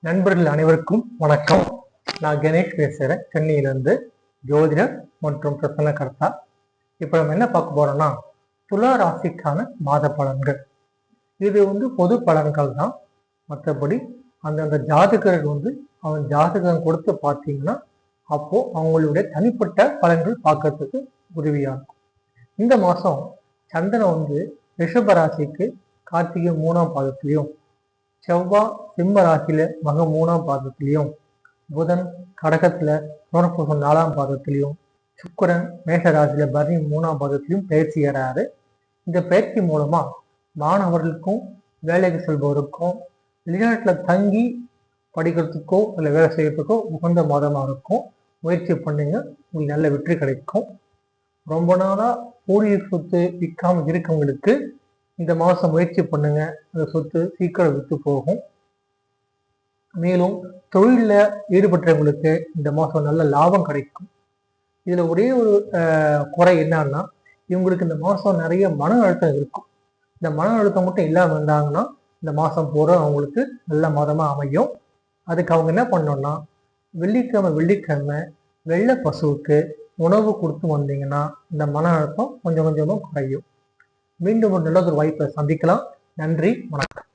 நண்பர்கள் அனைவருக்கும் வணக்கம். நான் கணேஷ் பேசுகிறேன், சென்னையிலிருந்து ஜோதிடர் மற்றும் பிரசன்னகர்த்தா. இப்போ நம்ம என்ன பார்க்க போறோம்னா, துலா ராசிக்கான மாத பலன்கள். இது பொது பலன்கள் தான். மற்றபடி அந்தந்த ஜாதகர்கள் அவன் ஜாதகம் கொடுத்து பார்த்தீங்கன்னா அப்போ அவங்களுடைய தனிப்பட்ட பலன்கள் பார்க்கறதுக்கு உதவியா இருக்கும். இந்த மாசம் சந்திரன் ரிஷப ராசிக்கு கார்த்திகை 3ஆம் பாதத்திலையும், செவ்வாய் சிம்ம ராசியில மக 3ஆம் பாதத்திலையும், புதன் கடகத்துல புனர்பூசம் 4ஆம் பாதத்திலையும், சுக்கிரன் மேஷ ராசியில பரணி 3ஆம் பாதத்திலையும் பயிற்சி ஏறாரு. இந்த பயிற்சி மூலமா மாணவர்களுக்கும் வேலைக்கு செல்பவருக்கும் வெளிநாட்டுல தங்கி படிக்கிறதுக்கோ இல்லை வேலை செய்யறதுக்கோ உகந்த மாதமா இருக்கும். முயற்சி பண்ணுங்க, உங்களுக்கு நல்ல வெற்றி கிடைக்கும். ரொம்ப நாளா பூர்வீக சொத்து விற்காம இருக்கவங்களுக்கு இந்த மாசம் முயற்சி பண்ணுங்க, அந்த சொத்து சீக்கிரம் விற்று போகும். மேலும் தொழில ஈடுபட்டவங்களுக்கு இந்த மாசம் நல்ல லாபம் கிடைக்கும். இதுல ஒரே ஒரு குறை என்னன்னா, இவங்களுக்கு இந்த மாசம் நிறைய மன அழுத்தம் இருக்கும். இந்த மன அழுத்தம் மட்டும் இல்லாம இருந்தாங்கன்னா இந்த மாசம் பூரா அவங்களுக்கு நல்ல மாதமா அமையும். அதுக்கு அவங்க என்ன பண்ணணும்னா, வெள்ளிக்கிழமை வெள்ளை பசுவுக்கு உணவு கொடுத்து வந்தீங்கன்னா இந்த மன அழுத்தம் கொஞ்சம் கொஞ்சமா குறையும். மீண்டும் ஒரு நல்ல ஒரு வாய்ப்பை சந்திக்கலாம். நன்றி, வணக்கம்.